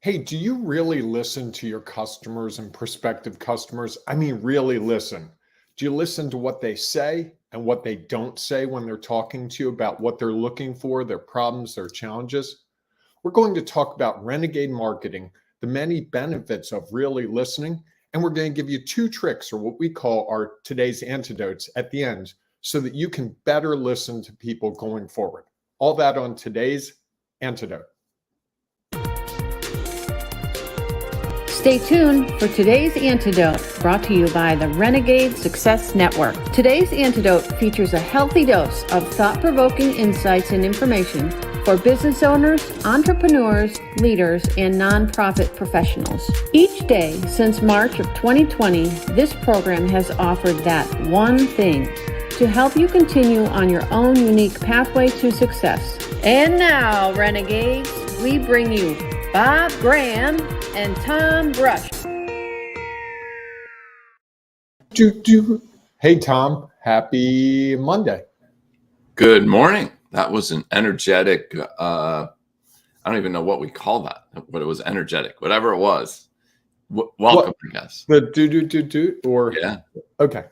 Hey, do you really listen to your customers and prospective customers? I mean, really listen. Do you listen to what they say and what they don't say when they're talking to you about what they're looking for, their problems, their challenges? We're going to talk about renegade marketing, the many benefits of really listening, and we're going to give you two tricks, or what we call our today's antidotes, at the end so that you can better listen to people going forward. All that on today's antidote. Stay tuned for today's antidote, brought to you by the Renegade Success Network. Today's antidote features a healthy dose of thought-provoking insights and information for business owners, entrepreneurs, leaders, and nonprofit professionals. Each day since March of 2020, this program has offered that one thing to help you continue on your own unique pathway to success. And now, Renegades, we bring you Bob Graham and Tom Brush. Hey, Tom. Happy Monday. Good morning. That was an energetic, I don't even know what we call that, but it was energetic, whatever it was. Welcome, I guess. The or yeah. Okay.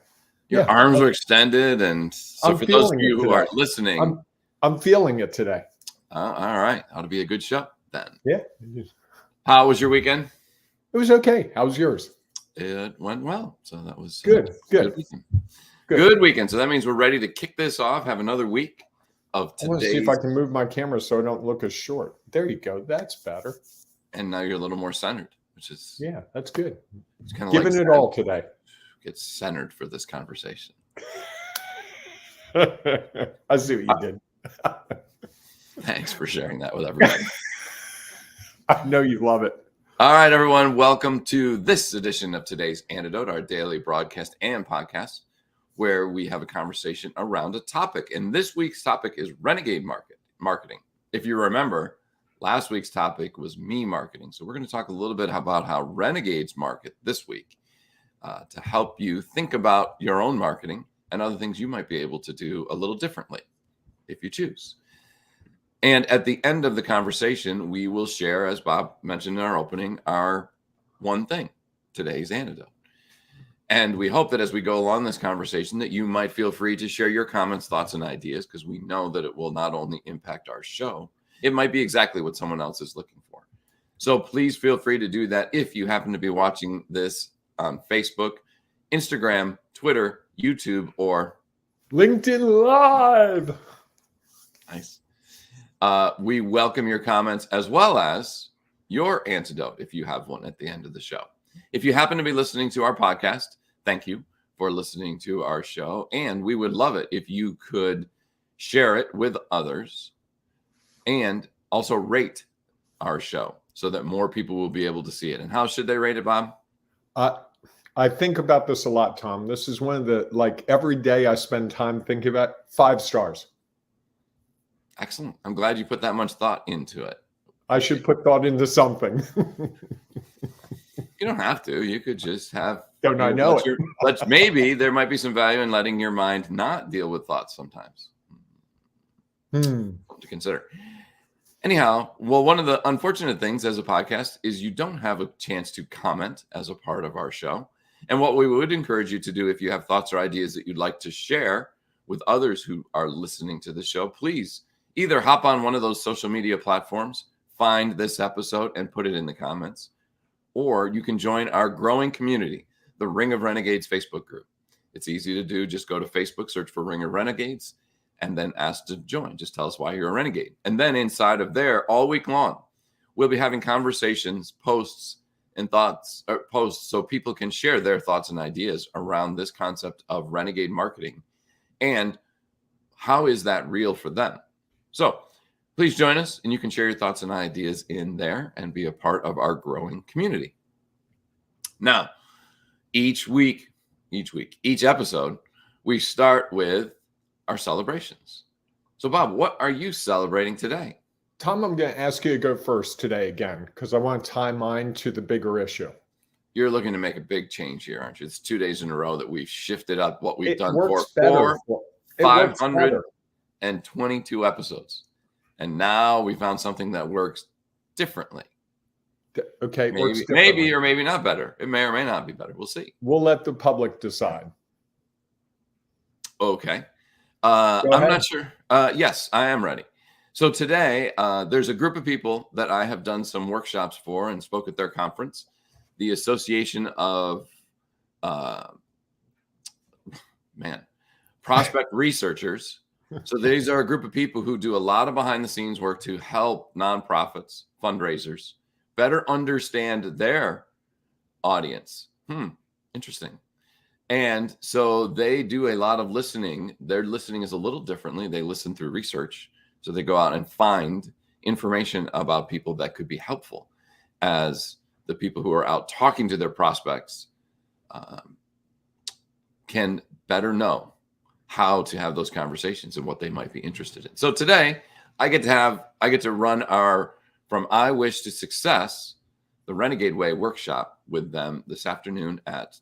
Your arms were extended, and so for those of you who are listening, I'm feeling it today. All right. Ought to be a good show then. Yeah. How was your weekend? It was okay. How was yours? It went well. So that was good. Good weekend. Good weekend. So that means we're ready to kick this off, have another week of today's. I want to see if I can move my camera so I don't look as short. There you go. That's better. And now you're a little more centered, which is that's good. It's kind of giving it all today. Get centered for this conversation. I see what you did. Thanks for sharing that with everybody. I know you love it. All right, everyone. Welcome to this edition of today's Antidote, our daily broadcast and podcast, where we have a conversation around a topic. And this week's topic is renegade marketing. If you remember, last week's topic was me marketing. So we're going to talk a little bit about how renegades market this week to help you think about your own marketing and other things you might be able to do a little differently if you choose. And at the end of the conversation, we will share, as Bob mentioned in our opening, our one thing, today's antidote. And we hope that as we go along this conversation, that you might feel free to share your comments, thoughts, and ideas, because we know that it will not only impact our show, it might be exactly what someone else is looking for. So please feel free to do that if you happen to be watching this on Facebook, Instagram, Twitter, YouTube, or LinkedIn Live. Nice. We welcome your comments as well as your antidote if you have one at the end of the show. If you happen to be listening to our podcast, thank you for listening to our show. And we would love it if you could share it with others and also rate our show so that more people will be able to see it. And how should they rate it, Bob? I think about this a lot, Tom. This is one of the, every day I spend time thinking about 5 stars. Excellent. I'm glad you put that much thought into it. I should put thought into something. You don't have to. You could just have. Don't I know it? But maybe there might be some value in letting your mind not deal with thoughts sometimes. To consider. Anyhow, well, one of the unfortunate things as a podcast is you don't have a chance to comment as a part of our show. And what we would encourage you to do, if you have thoughts or ideas that you'd like to share with others who are listening to the show, please either hop on one of those social media platforms, find this episode and put it in the comments, or you can join our growing community, the Ring of Renegades Facebook group. It's easy to do. Just go to Facebook, search for Ring of Renegades, and then ask to join. Just tell us why you're a renegade. And then inside of there, all week long, we'll be having conversations, posts, and thoughts, or posts so people can share their thoughts and ideas around this concept of renegade marketing. And how is that real for them? So please join us, and you can share your thoughts and ideas in there and be a part of our growing community. Now, each episode, we start with our celebrations. So, Bob, what are you celebrating today? Tom, I'm going to ask you to go first today again, because I want to tie mine to the bigger issue. You're looking to make a big change here, aren't you? It's 2 days in a row that we've shifted up what we've done for 522 episodes. And now we found something that works differently. Okay. Maybe or maybe not better. It may or may not be better. We'll see. We'll let the public decide. Okay. Go I'm ahead. not sure. Yes, I am ready. So today, there's a group of people that I have done some workshops for and spoke at their conference, the Association of Prospect Researchers. So these are a group of people who do a lot of behind the scenes work to help nonprofits, fundraisers better understand their audience. Interesting. And so they do a lot of listening. Their listening is a little differently. They listen through research. So they go out and find information about people that could be helpful as the people who are out talking to their prospects can better know how to have those conversations and what they might be interested in. So today I get to run our From I Wish to Success, the Renegade Way workshop with them this afternoon at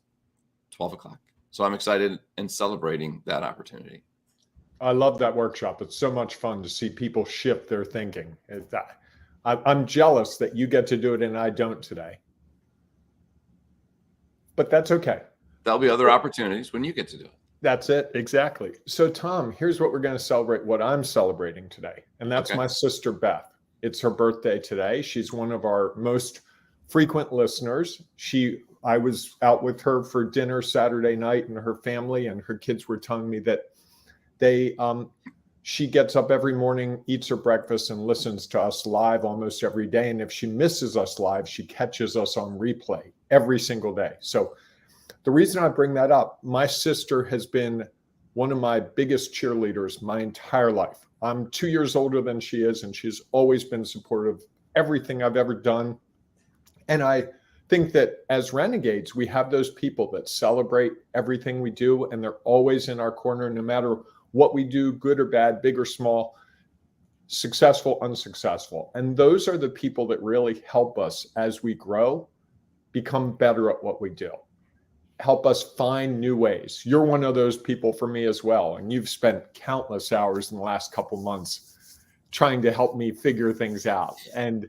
12 o'clock. So I'm excited and celebrating that opportunity. I love that workshop. It's so much fun to see people shift their thinking. I'm jealous that you get to do it and I don't today. But that's okay. There'll be other opportunities when you get to do it. That's it. Exactly. So Tom, here's what we're going to celebrate, what I'm celebrating today. And that's my sister, Beth. It's her birthday today. She's one of our most frequent listeners. I was out with her for dinner Saturday night, and her family and her kids were telling me that she gets up every morning, eats her breakfast, and listens to us live almost every day. And if she misses us live, she catches us on replay every single day. So the reason I bring that up, my sister has been one of my biggest cheerleaders my entire life. I'm 2 years older than she is, and she's always been supportive of everything I've ever done. And I think that as renegades, we have those people that celebrate everything we do, and they're always in our corner, no matter what we do, good or bad, big or small, successful, unsuccessful. And those are the people that really help us as we grow, become better at what we do, help us find new ways. You're one of those people for me as well. And you've spent countless hours in the last couple months trying to help me figure things out. And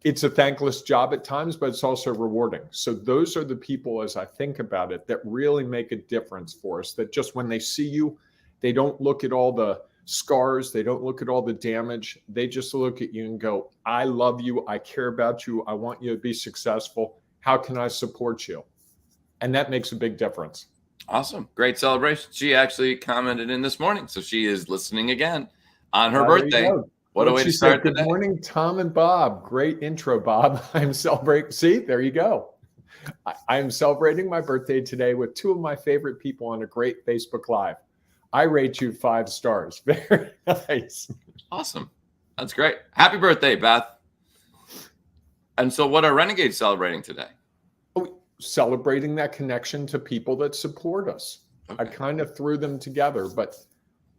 it's a thankless job at times, but it's also rewarding. So those are the people, as I think about it, that really make a difference for us, that just when they see you, they don't look at all the scars. They don't look at all the damage. They just look at you and go, I love you. I care about you. I want you to be successful. How can I support you? And that makes a big difference. Awesome. Great celebration. She actually commented in this morning. So she is listening again on her birthday. What a way to start the day. Good morning, Tom and Bob. Great intro, Bob. I'm celebrating. See, there you go. I am celebrating my birthday today with two of my favorite people on a great Facebook Live. I rate you 5 stars. Very nice. Awesome. That's great. Happy birthday, Beth. And so what are Renegades celebrating today? Celebrating that connection to people that support us. Okay. I kind of threw them together, but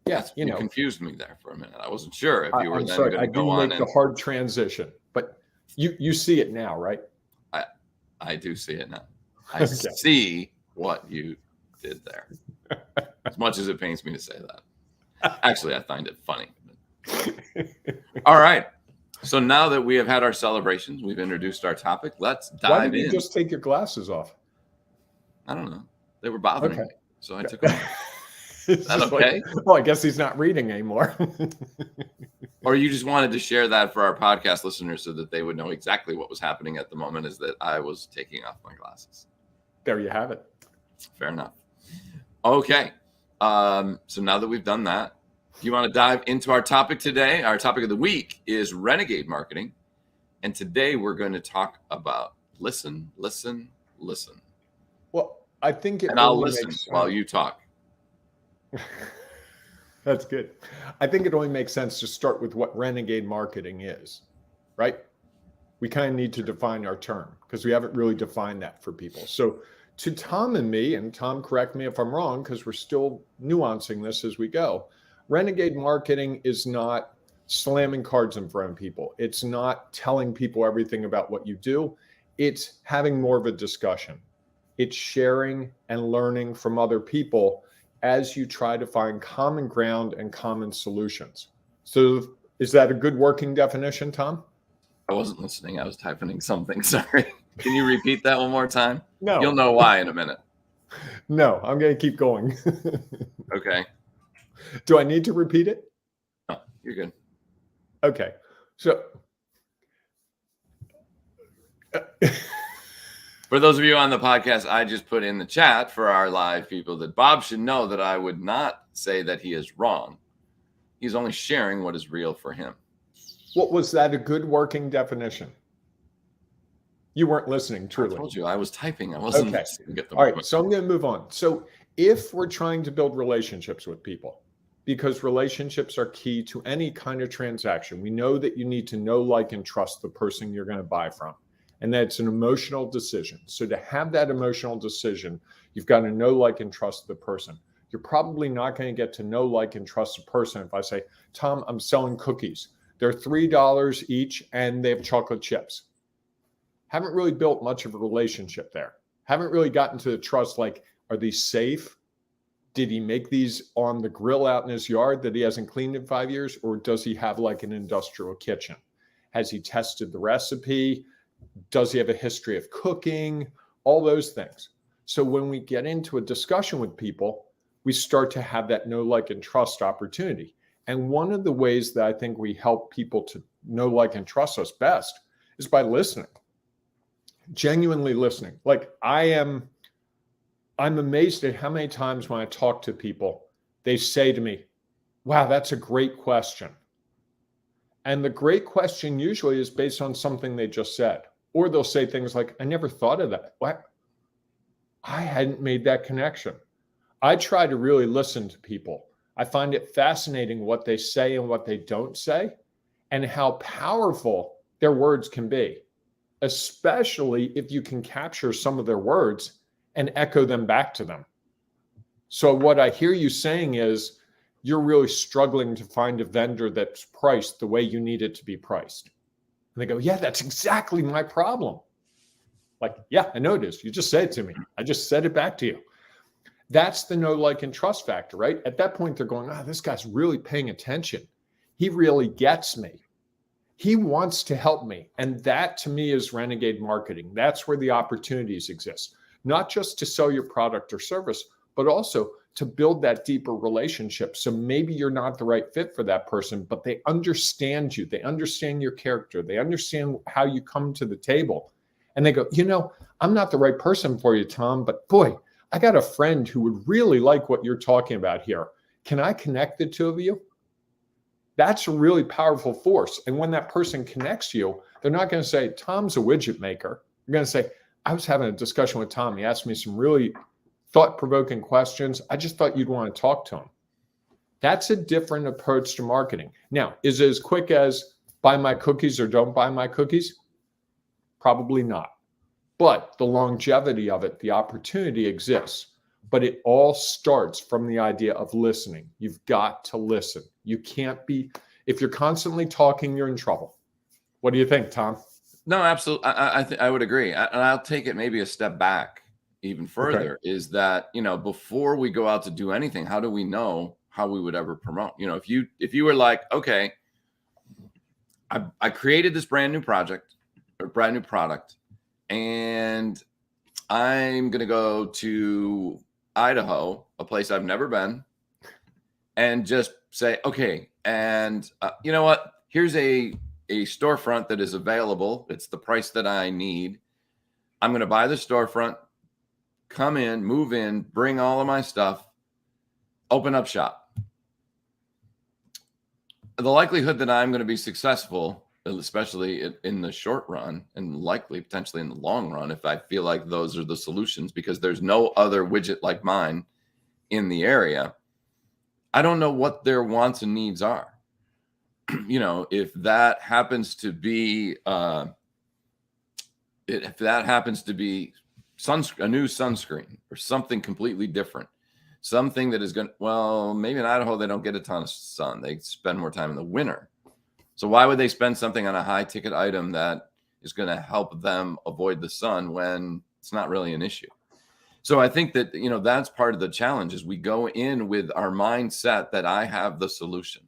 yes, you confused me there for a minute. I wasn't sure if you were then going to go on. I didn't make the hard transition, but you see it now, right? I do see it now. I see what you did there. As much as it pains me to say that. Actually, I find it funny. All right. So now that we have had our celebrations, we've introduced our topic. Let's dive in. Why did you just take your glasses off? I don't know. They were bothering me, so I took them off. Is that okay? Well, I guess he's not reading anymore. Or you just wanted to share that for our podcast listeners so that they would know exactly what was happening at the moment, is that I was taking off my glasses. There you have it. Fair enough. Okay. So now that we've done that, you want to dive into our topic today? Our topic of the week is renegade marketing. And today we're going to talk about listen, listen, listen. Well, I think it. And I'll listen while you talk. That's good. I think it only makes sense to start with what renegade marketing is, right? We kind of need to define our term because we haven't really defined that for people. So to Tom and me, and Tom, correct me if I'm wrong, because we're still nuancing this as we go. Renegade marketing is not slamming cards in front of people. It's not telling people everything about what you do. It's having more of a discussion. It's sharing and learning from other people as you try to find common ground and common solutions. So is that a good working definition, Tom? I wasn't listening. I was typing something. Sorry. Can you repeat that one more time? No. You'll know why in a minute. No, I'm going to keep going. Okay. Do I need to repeat it? No, you're good. Okay. So for those of you on the podcast, I just put in the chat for our live people that Bob should know that I would not say that he is wrong. He's only sharing what is real for him. What was that? A good working definition? You weren't listening, truly. I told you I was typing. I wasn't okay. listening. Get the All right. point. So I'm going to move on. So if we're trying to build relationships with people, because relationships are key to any kind of transaction, we know that you need to know, like, and trust the person you're going to buy from. And that's an emotional decision. So to have that emotional decision, you've got to know, like, and trust the person. You're probably not going to get to know, like, and trust a person if I say, Tom, I'm selling cookies. They're $3 each and they have chocolate chips. Haven't really built much of a relationship there. Haven't really gotten to the trust, like, are these safe? Did he make these on the grill out in his yard that he hasn't cleaned in 5 years? Or does he have like an industrial kitchen? Has he tested the recipe? Does he have a history of cooking? All those things. So when we get into a discussion with people, we start to have that know, like, and trust opportunity. And one of the ways that I think we help people to know, like, and trust us best is by listening. Genuinely listening. Like, I'm amazed at how many times when I talk to people, they say to me, wow, that's a great question. And the great question usually is based on something they just said. Or they'll say things like, I never thought of that. What? I hadn't made that connection. I try to really listen to people. I find it fascinating what they say and what they don't say, and how powerful their words can be, especially if you can capture some of their words and echo them back to them. So what I hear you saying is you're really struggling to find a vendor that's priced the way you need it to be priced. And they go, yeah, that's exactly my problem. Like, yeah, I know it is. You just said it to me. I just said it back to you. That's the know, like, and trust factor, right? At that point, they're going, this guy's really paying attention. He really gets me. He wants to help me. And that, to me, is renegade marketing. That's where the opportunities exist. Not just to sell your product or service, but also to build that deeper relationship. So maybe you're not the right fit for that person, but they understand you. They understand your character. They understand how you come to the table. And they go, I'm not the right person for you, Tom, but boy, I got a friend who would really like what you're talking about here. Can I connect the two of you? That's a really powerful force. And when that person connects you, they're not going to say, Tom's a widget maker. They're going to say, I was having a discussion with Tom. He asked me some really thought-provoking questions. I just thought you'd want to talk to him. That's a different approach to marketing. Now, is it as quick as buy my cookies or don't buy my cookies? Probably not. But the longevity of it, the opportunity exists. But it all starts from the idea of listening. You've got to listen. You can't be, if you're constantly talking, you're in trouble. What do you think, Tom? No, absolutely. I would agree. And I'll take it maybe a step back even further. Okay. Is that, before we go out to do anything, how do we know how we would ever promote? If you were like, okay, I created this brand new project or brand new product, and I'm going to go to Idaho, a place I've never been, and just say, okay, and you know what? Here's a storefront that is available. It's the price that I need. I'm going to buy the storefront, come in, move in, bring all of my stuff, open up shop. The likelihood that I'm going to be successful, especially in the short run, and likely potentially in the long run, if I feel like those are the solutions, because there's no other widget like mine in the area. I don't know what their wants and needs are. If that happens to be a new sunscreen or something completely different, something that is maybe in Idaho, they don't get a ton of sun. They spend more time in the winter. So why would they spend something on a high ticket item that is going to help them avoid the sun when it's not really an issue? So I think that, that's part of the challenge is we go in with our mindset that I have the solution.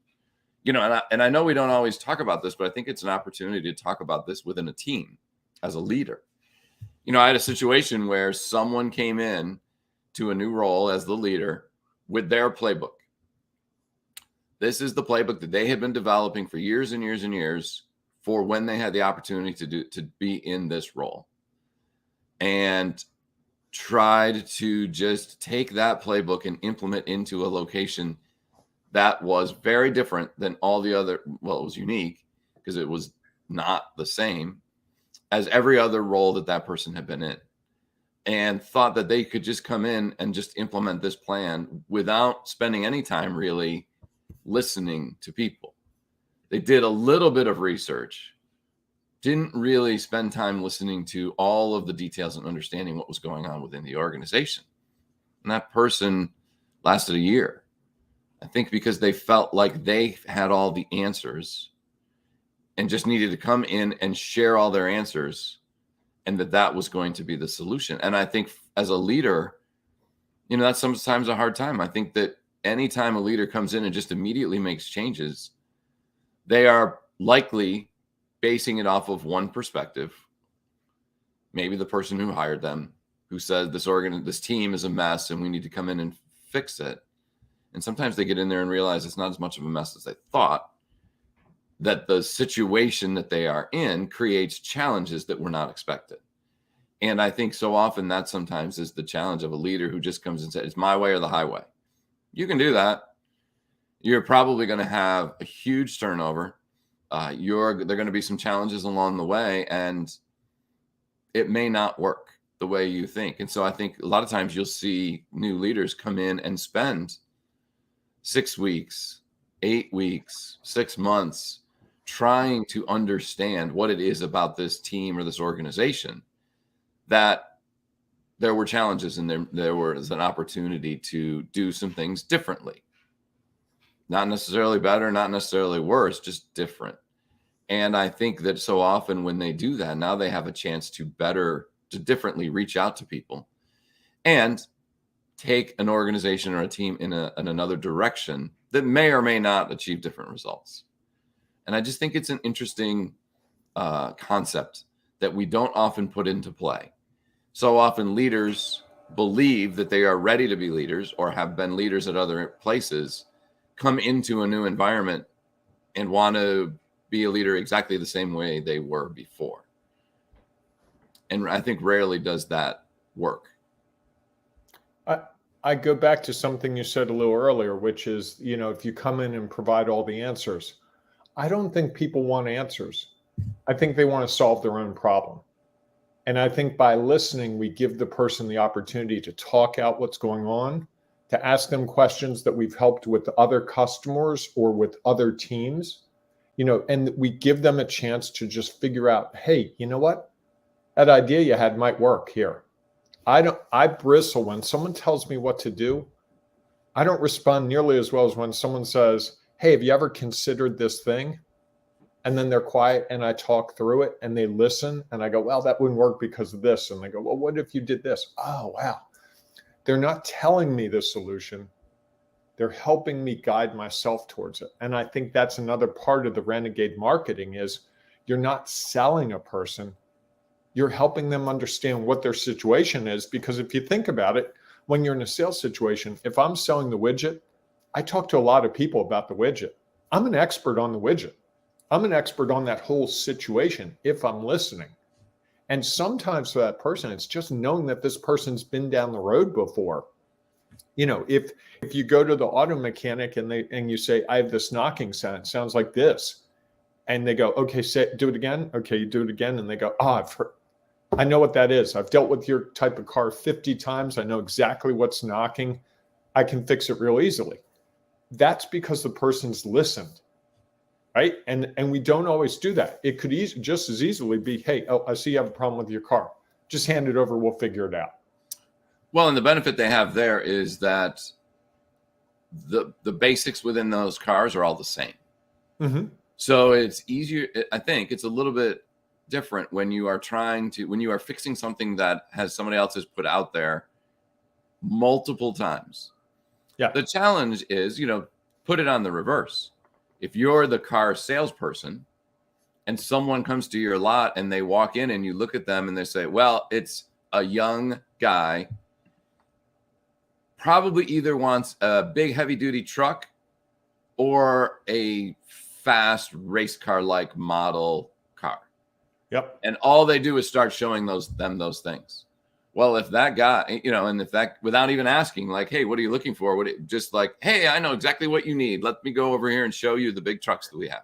and I know we don't always talk about this, but I think it's an opportunity to talk about this within a team as a leader. I had a situation where someone came in to a new role as the leader with their playbook. This is the playbook that they had been developing for years and years and years for when they had the opportunity to be in this role, and tried to just take that playbook and implement into a location that was very different than all the other. Well, it was unique because it was not the same as every other role that person had been in, and thought that they could just come in and just implement this plan without spending any time really listening to people. They did a little bit of research, didn't really spend time listening to all of the details and understanding what was going on within the organization. And that person lasted a year, I think, because they felt like they had all the answers and just needed to come in and share all their answers, and that was going to be the solution. And I think as a leader, that's sometimes a hard time. I think that anytime a leader comes in and just immediately makes changes, they are likely basing it off of one perspective. Maybe the person who hired them, who said this team is a mess and we need to come in and fix it. And sometimes they get in there and realize it's not as much of a mess as they thought, that the situation that they are in creates challenges that were not expected. And I think so often that sometimes is the challenge of a leader who just comes and says, it's my way or the highway. You can do that. You're probably going to have a huge turnover. There are going to be some challenges along the way, and it may not work the way you think. And so I think a lot of times you'll see new leaders come in and spend 6 weeks, 8 weeks, 6 months trying to understand what it is about this team or this organization, that there were challenges and there was an opportunity to do some things differently. Not necessarily better, not necessarily worse, just different. And I think that so often when they do that, now they have a chance to differently reach out to people and take an organization or a team in another direction that may or may not achieve different results. And I just think it's an interesting concept that we don't often put into play. So often leaders believe that they are ready to be leaders or have been leaders at other places, come into a new environment and want to be a leader exactly the same way they were before. And I think rarely does that work. I go back to something you said a little earlier, which is, if you come in and provide all the answers, I don't think people want answers. I think they want to solve their own problem. And I think by listening, we give the person the opportunity to talk out what's going on, to ask them questions that we've helped with other customers or with other teams, and we give them a chance to just figure out, hey, you know what? That idea you had might work here. I bristle when someone tells me what to do. I don't respond nearly as well as when someone says, hey, have you ever considered this thing? And then they're quiet and I talk through it and they listen and I go, well, that wouldn't work because of this. And they go, well, what if you did this? Oh, wow. They're not telling me the solution. They're helping me guide myself towards it. And I think that's another part of the Renegade marketing is you're not selling a person. You're helping them understand what their situation is. Because if you think about it, when you're in a sales situation, if I'm selling the widget, I talk to a lot of people about the widget. I'm an expert on the widget. I'm an expert on that whole situation if I'm listening. And sometimes for that person, it's just knowing that this person's been down the road before. If you go to the auto mechanic and you say, I have this knocking sound, it sounds like this. And they go, okay, do it again. Okay, you do it again. And they go, I know what that is. I've dealt with your type of car 50 times. I know exactly what's knocking. I can fix it real easily. That's because the person's listened, right? And we don't always do that. It could just as easily be, hey, I see you have a problem with your car. Just hand it over. We'll figure it out. Well, and the benefit they have there is that the basics within those cars are all the same. Mm-hmm. So it's easier. I think it's a little bit different when you are fixing something that somebody else has put out there multiple times. Yeah. The challenge is, put it on the reverse. If you're the car salesperson and someone comes to your lot and they walk in and you look at them and they say, well, it's a young guy, probably either wants a big heavy duty truck or a fast race car like model car. Yep. And all they do is start showing those things. Well, if that guy, and if that, without even asking, like, hey, what are you looking for? Just like, hey, I know exactly what you need. Let me go over here and show you the big trucks that we have.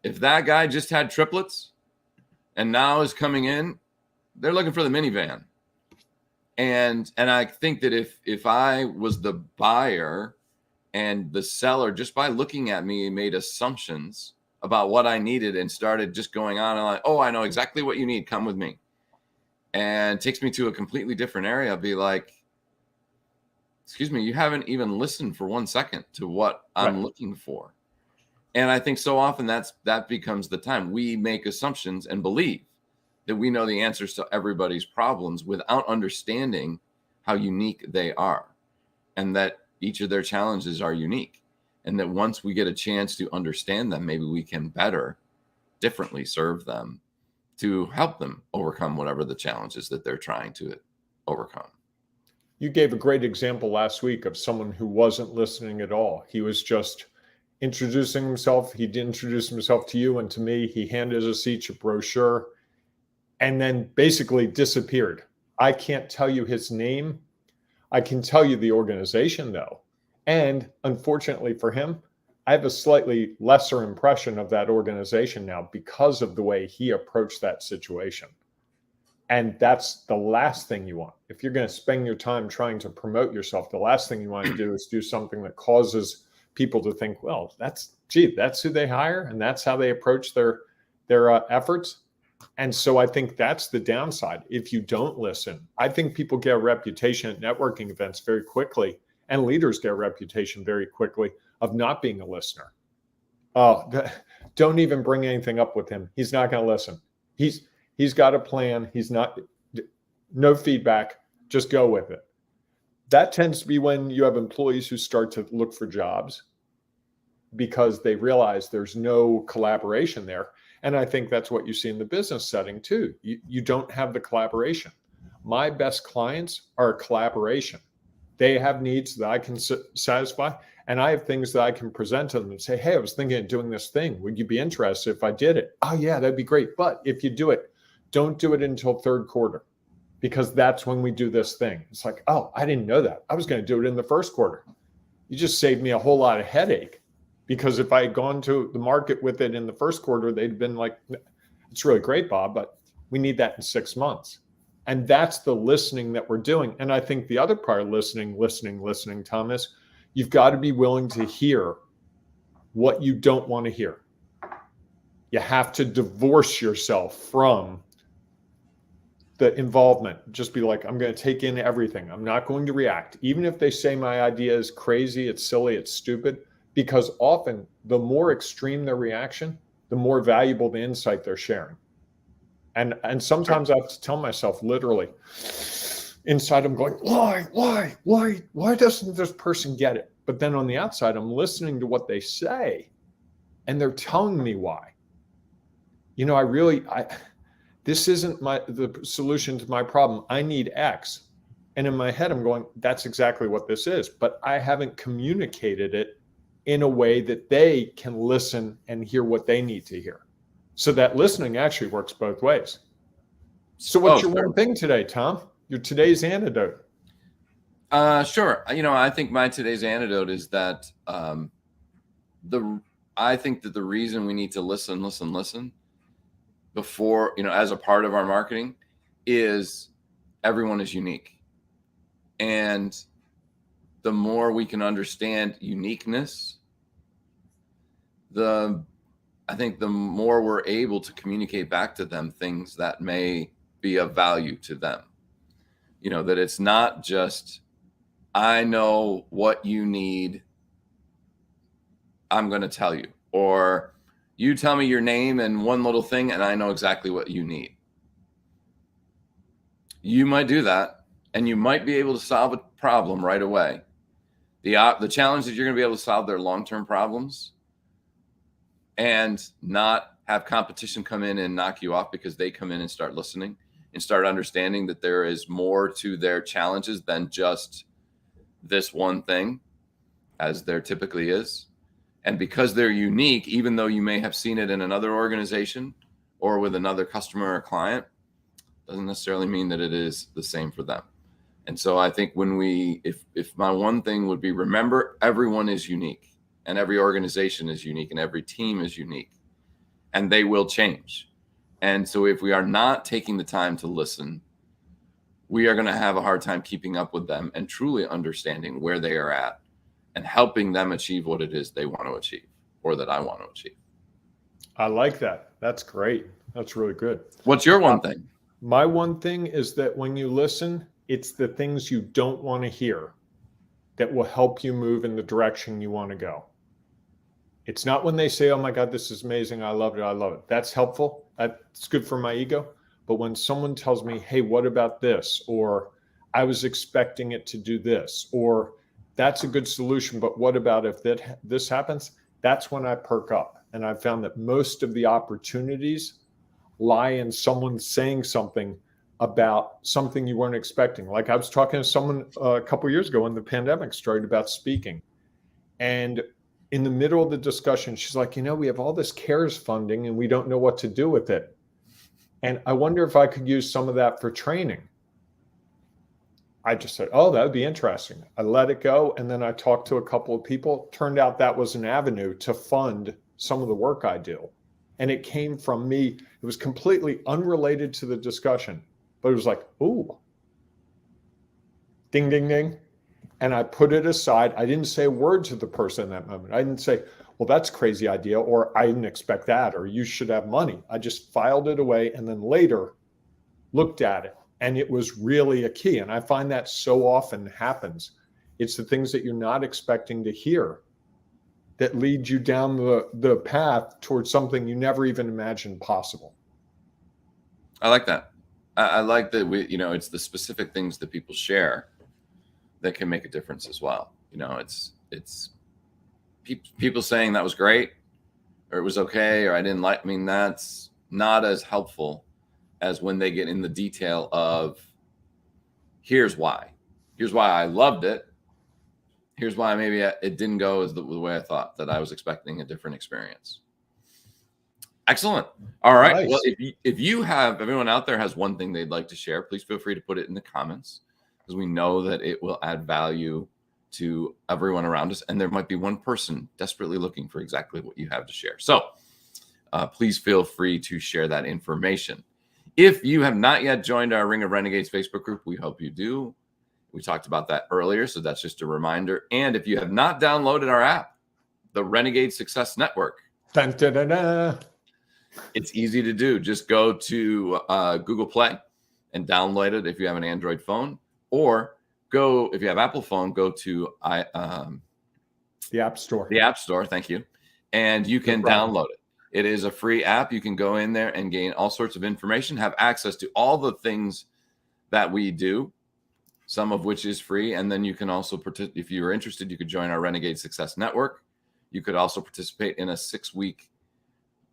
If that guy just had triplets and now is coming in, they're looking for the minivan. And I think that if I was the buyer and the seller, just by looking at me, made assumptions about what I needed and started just going on and like, oh, I know exactly what you need. Come with me. And takes me to a completely different area. I'll be like, excuse me, you haven't even listened for 1 second to what I'm looking for. And I think so often that becomes the time we make assumptions and believe that we know the answers to everybody's problems without understanding how unique they are, and that each of their challenges are unique. And that once we get a chance to understand them, maybe we can differently serve them to help them overcome whatever the challenges that they're trying to overcome. You gave a great example last week of someone who wasn't listening at all. He was just introducing himself. He did introduce himself to you and to me. He handed us each a brochure and then basically disappeared. I can't tell you his name. I can tell you the organization, though. And unfortunately for him, I have a slightly lesser impression of that organization now because of the way he approached that situation. And that's the last thing you want. If you're going to spend your time trying to promote yourself, the last thing you want to do is do something that causes people to think, well, that's who they hire and that's how they approach their efforts. And so I think that's the downside. If you don't listen, I think people get a reputation at networking events very quickly, and leaders get a reputation very quickly of not being a listener. Oh, don't even bring anything up with him. He's not going to listen. He's got a plan. No feedback. Just go with it. That tends to be when you have employees who start to look for jobs because they realize there's no collaboration there. And I think that's what you see in the business setting too. You don't have the collaboration. My best clients are a collaboration. They have needs that I can satisfy, and I have things that I can present to them and say, hey, I was thinking of doing this thing. Would you be interested if I did it? Oh yeah, that'd be great. But if you do it, don't do it until third quarter, because that's when we do this thing. It's like, oh, I didn't know that. I was going to do it in the first quarter. You just saved me a whole lot of headache, because if I had gone to the market with it in the first quarter, they'd been like, it's really great, Bob, but we need that in 6 months. And that's the listening that we're doing. And I think the other part of listening, Thomas, you've got to be willing to hear what you don't want to hear. You have to divorce yourself from the involvement. Just be like, I'm going to take in everything. I'm not going to react. Even if they say my idea is crazy, it's silly, it's stupid, because often the more extreme their reaction, the more valuable the insight they're sharing. And sometimes I have to tell myself literally inside, I'm going, why doesn't this person get it? But then on the outside, I'm listening to what they say and they're telling me why. This isn't the solution to my problem. I need X. And in my head, I'm going, that's exactly what this is. But I haven't communicated it in a way that they can listen and hear what they need to hear. So that listening actually works both ways. So what's your one thing today, Tom? Your today's antidote? Sure. I think my today's antidote is that I think that the reason we need to listen before, as a part of our marketing, is everyone is unique. And the more we can understand uniqueness, I think the more we're able to communicate back to them things that may be of value to them. That it's not just, I know what you need, I'm going to tell you, or you tell me your name and one little thing and I know exactly what you need. You might do that and you might be able to solve a problem right away. The challenge is you're going to be able to solve their long-term problems and not have competition come in and knock you off because they come in and start listening and start understanding that there is more to their challenges than just this one thing, as there typically is. And because they're unique, even though you may have seen it in another organization or with another customer or client, doesn't necessarily mean that it is the same for them. And so I think if my one thing would be, remember, everyone is unique and every organization is unique and every team is unique and they will change. And so if we are not taking the time to listen, we are going to have a hard time keeping up with them and truly understanding where they are at and helping them achieve what it is they want to achieve or that I want to achieve. I like that. That's great. That's really good. What's your one thing? My one thing is that when you listen, it's the things you don't want to hear that will help you move in the direction you want to go. It's not when they say, oh my God, this is amazing. I love it. I love it. That's helpful. That's good for my ego. But when someone tells me, hey, what about this? Or I was expecting it to do this, or that's a good solution, but what about if this happens? That's when I perk up. And I've found that most of the opportunities lie in someone saying something about something you weren't expecting. Like I was talking to someone a couple of years ago when the pandemic started about speaking. And in the middle of the discussion, she's like, we have all this CARES funding and we don't know what to do with it. And I wonder if I could use some of that for training. I just said, oh, that would be interesting. I let it go. And then I talked to a couple of people. Turned out that was an avenue to fund some of the work I do. And it came from me. It was completely unrelated to the discussion, but it was like, ooh, ding, ding, ding. And I put it aside. I didn't say a word to the person in that moment. I didn't say, well, that's a crazy idea, or I didn't expect that, or you should have money. I just filed it away and then later looked at it. And it was really a key. And I find that so often happens. It's the things that you're not expecting to hear that lead you down the path towards something you never even imagined possible. I like that. I like that it's the specific things that people share that can make a difference as well. It's people saying that was great or it was okay or I didn't like. I mean, that's not as helpful as when they get in the detail of here's why I loved it. Here's why maybe it didn't go as the way I thought, that I was expecting a different experience. Excellent. All right. Nice. Well, if you have, everyone out there has one thing they'd like to share, please feel free to put it in the comments because we know that it will add value to everyone around us. And there might be one person desperately looking for exactly what you have to share. So please feel free to share that information. If you have not yet joined our Ring of Renegades Facebook group, we hope you do. We talked about that earlier, so that's just a reminder. And if you have not downloaded our app, the Renegade Success Network, dun, dun, dun, dun. It's easy to do. Just go to Google Play and download it if you have an Android phone, or if you have Apple phone, go to the App Store. The App Store, thank you. And you can download it. It is a free app. You can go in there and gain all sorts of information, have access to all the things that we do, some of which is free. And then you can also, if you're interested, you could join our Renegade Success Network. You could also participate in a 6-week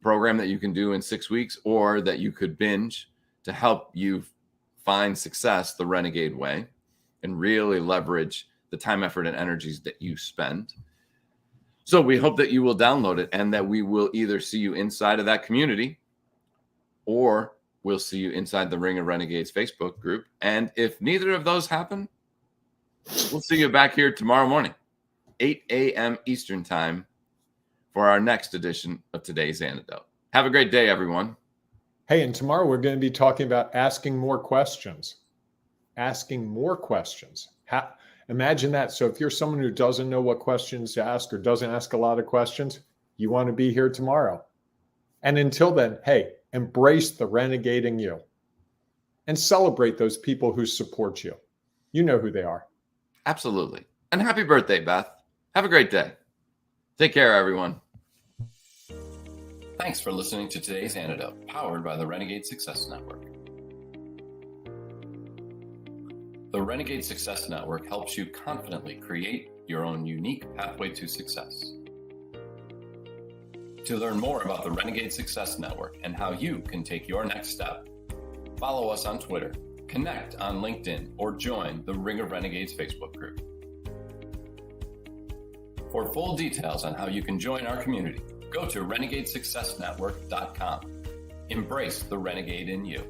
program that you can do in 6 weeks, or that you could binge to help you find success the Renegade Way and really leverage the time, effort, and energies that you spend. So we hope that you will download it and that we will either see you inside of that community or we'll see you inside the Ring of Renegades Facebook group. And if neither of those happen, we'll see you back here tomorrow morning, 8 a.m. Eastern time, for our next edition of Today's Antidote. Have a great day, everyone. Hey, and tomorrow we're going to be talking about asking more questions. Asking more questions. Imagine that. So if you're someone who doesn't know what questions to ask or doesn't ask a lot of questions, you want to be here tomorrow. And until then, hey, embrace the renegade in you and celebrate those people who support you. You know who they are. Absolutely. And happy birthday, Beth. Have a great day. Take care, everyone. Thanks for listening to Today's Antidote, powered by the Renegade Success Network. The Renegade Success Network helps you confidently create, your own unique pathway to success. To learn more about the Renegade Success Network and how you can take your next step, follow us on Twitter, connect on LinkedIn, or join the Ring of Renegades Facebook group. For full details on how you can join our community, go to renegadesuccessnetwork.com. Embrace the renegade in you.